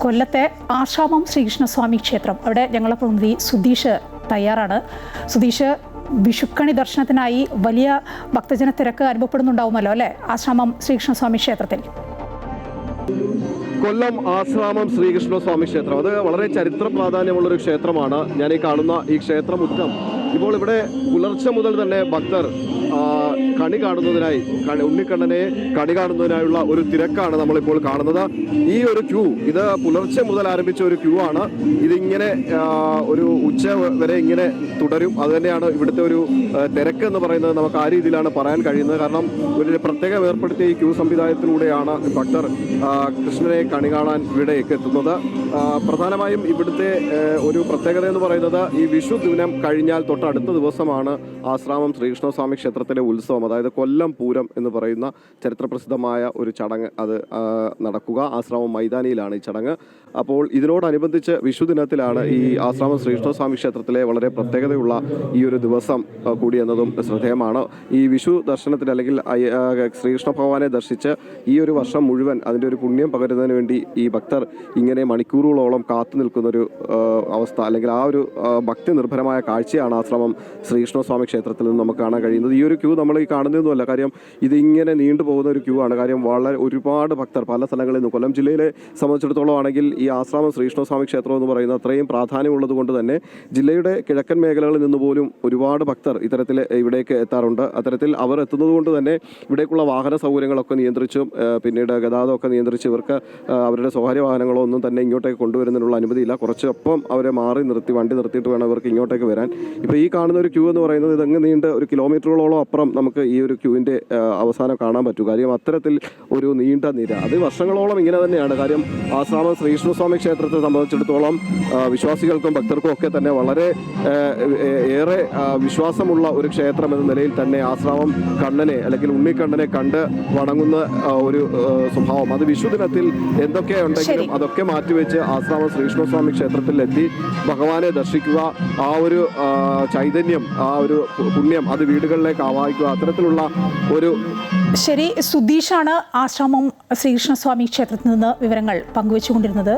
കൊല്ലത്തെ ആശ്രാമം ശ്രീകൃഷ്ണസ്വാമി ക്ഷേത്രം. അവിടെ ഞങ്ങളുടെ പ്രതിനിധി സുധീഷ് തയ്യാറാണ്. സുധീഷ്, വിഷുക്കണി ദർശനത്തിനായി വലിയ ഭക്തജന തിരക്ക് അനുഭവപ്പെടുന്നുണ്ടാവുമല്ലോ അല്ലേ ആശ്രാമം ശ്രീകൃഷ്ണസ്വാമി ക്ഷേത്രത്തിൽ? കൊല്ലം ആശ്രാമം ശ്രീകൃഷ്ണസ്വാമി ക്ഷേത്രം അത് വളരെ ചരിത്ര പ്രാധാന്യമുള്ളൊരു ക്ഷേത്രമാണ്. ഞാൻ ഈ കാണുന്ന ഈ ക്ഷേത്രമുറ്റം ഇപ്പോൾ ഇവിടെ പുലർച്ചെ മുതൽ തന്നെ ഭക്തർ കണി കാണുന്നതിനായി ഉണ്ണിക്കണ്ണനെ കണി കാണുന്നതിനായുള്ള ഒരു തിരക്കാണ് നമ്മളിപ്പോൾ കാണുന്നത്. ഈ ഒരു ക്യൂ ഇത് പുലർച്ചെ മുതൽ ആരംഭിച്ച ഒരു ക്യൂ ആണ്. ഇതിങ്ങനെ ഒരു ഉച്ച വരെ ഇങ്ങനെ തുടരും. അതുതന്നെയാണ് ഇവിടുത്തെ ഒരു തിരക്ക് എന്ന് പറയുന്നത്. നമുക്ക് ആ രീതിയിലാണ് പറയാൻ കഴിയുന്നത്. കാരണം ഒരു പ്രത്യേകം ഏർപ്പെടുത്തിയ ഈ ക്യൂ സംവിധാനത്തിലൂടെയാണ് ഭക്തർ കൃഷ്ണനെ കണി കാണാൻ ഇവിടേക്ക് എത്തുന്നത്. പ്രധാനമായും ഇവിടുത്തെ ഒരു പ്രത്യേകത എന്ന് പറയുന്നത് ഈ വിഷു ദിനം കഴിഞ്ഞാൽ തൊട്ടടുത്ത ദിവസമാണ് ആശ്രാമം ശ്രീകൃഷ്ണസ്വാമി ക്ഷേത്രത്തിലെ ഉത്സവം, അതായത് കൊല്ലം പൂരം എന്ന് പറയുന്ന ചരിത്രപ്രസിദ്ധമായ ഒരു ചടങ്ങ് അത് നടക്കുക. ആശ്രാമം മൈതാനിയിലാണ് ഈ ചടങ്ങ്. അപ്പോൾ ഇതിനോടനുബന്ധിച്ച് വിഷു ദിനത്തിലാണ് ഈ ആശ്രാമം ശ്രീകൃഷ്ണസ്വാമി ക്ഷേത്രത്തിലെ വളരെ പ്രത്യേകതയുള്ള ഈ ഒരു ദിവസം കൂടി എന്നതും ശ്രദ്ധേയമാണ്. ഈ വിഷു ദർശനത്തിന് അല്ലെങ്കിൽ ശ്രീകൃഷ്ണ ഭഗവാനെ ദർശിച്ച് ഈ ഒരു വർഷം മുഴുവൻ അതിൻ്റെ ഒരു പുണ്യം പകരുന്നതിന് വേണ്ടി ഈ ഭക്തർ ഇങ്ങനെ മണിക്കൂറുകളോളം കാത്തു നിൽക്കുന്നൊരു അവസ്ഥ, അല്ലെങ്കിൽ ആ ഒരു ഭക്തി നിർഭരമായ കാഴ്ചയാണ് ആശ്രാമം ശ്രീകൃഷ്ണസ്വാമി ക്ഷേത്രത്തിൽ നിന്ന് നമുക്ക് കാണാൻ കഴിയുന്നത്. ഈ ഒരു ക്യൂ നമ്മൾ ഈ കാണുന്നതൊന്നുമല്ല, കാര്യം ഇതിങ്ങനെ നീണ്ടുപോകുന്ന ഒരു ക്യൂ ആണ്. കാര്യം വളരെ ഒരുപാട് ഭക്തർ പല സ്ഥലങ്ങളിൽ നിന്ന്, കൊല്ലം ജില്ലയിലെ സംബന്ധിച്ചിടത്തോളം ആണെങ്കിൽ ഈ ആശ്രാമം ശ്രീകൃഷ്ണസ്വാമി ക്ഷേത്രം എന്ന് പറയുന്നത് അത്രയും പ്രാധാന്യമുള്ളത് കൊണ്ട് തന്നെ ജില്ലയുടെ കിഴക്കൻ മേഖലകളിൽ നിന്ന് പോലും ഒരുപാട് ഭക്തർ ഇത്തരത്തിൽ ഇവിടേക്ക് എത്താറുണ്ട്. അത്തരത്തിൽ അവർ എത്തുന്നത് കൊണ്ട് തന്നെ ഇവിടേക്കുള്ള വാഹന സൗകര്യങ്ങളൊക്കെ നിയന്ത്രിച്ചും പിന്നീട് ഗതാഗതമൊക്കെ നിയന്ത്രിച്ച് ഇവർക്ക് അവരുടെ സ്വകാര്യ വാഹനങ്ങളോ ഒന്നും തന്നെ ഇങ്ങോട്ടേക്ക് കൊണ്ടുവരുന്നതിനുള്ള അനുമതിയില്ല. കുറച്ചൊപ്പം അവരെ മാറി നിർത്തി വണ്ടി നിർത്തിയിട്ട് വേണം ഇവർക്ക് ഇങ്ങോട്ടേക്ക് വരാൻ. ഇപ്പോൾ ഈ കാണുന്ന ഒരു ക്യൂ എന്ന് പറയുന്നത് ഇതങ്ങ് നീണ്ട് ഒരു കിലോമീറ്ററുകളോളം അപ്പുറം നമുക്ക് ഈ ഒരു ക്യൂവിൻ്റെ അവസാനം കാണാൻ പറ്റും. കാര്യം അത്തരത്തിൽ ഒരു നീണ്ട നിര അത് വർഷങ്ങളോളം ഇങ്ങനെ തന്നെയാണ്. കാര്യം ആശ്രാമം ശ്രീകൃഷ്ണസ്വാമി ക്ഷേത്രത്തെ സംബന്ധിച്ചിടത്തോളം വിശ്വാസികൾക്കും ഭക്തർക്കും ഒക്കെ തന്നെ വളരെ ഏറെ വിശ്വാസമുള്ള ഒരു ക്ഷേത്രം എന്ന നിലയിൽ തന്നെ ആശ്രാമം കണ്ണനെ അല്ലെങ്കിൽ ഉണ്ണിക്കണ്ണനെ കണ്ട് വണങ്ങുന്ന ഒരു സ്വഭാവം അത് വിഷുദിനത്തിൽ എന്തൊക്കെ ഉണ്ടെങ്കിലും അതൊക്കെ മാറ്റിവെച്ച് ആശ്രാമം ശ്രീകൃഷ്ണസ്വാമി ക്ഷേത്രത്തിൽ എത്തി ഭഗവാനെ ദർശിക്കുക, ആ ഒരു ചൈതന്യം, ആ ഒരു പുണ്യം അത് വീടുകളിലേക്ക് ആവാഹിക്കുക, അത്തരത്തിലുള്ള ഒരു ശരി. സുധീഷാണ് ആശ്രാമം ശ്രീകൃഷ്ണസ്വാമി ക്ഷേത്രത്തിൽ നിന്ന് വിവരങ്ങൾ പങ്കുവച്ചുകൊണ്ടിരുന്നത്.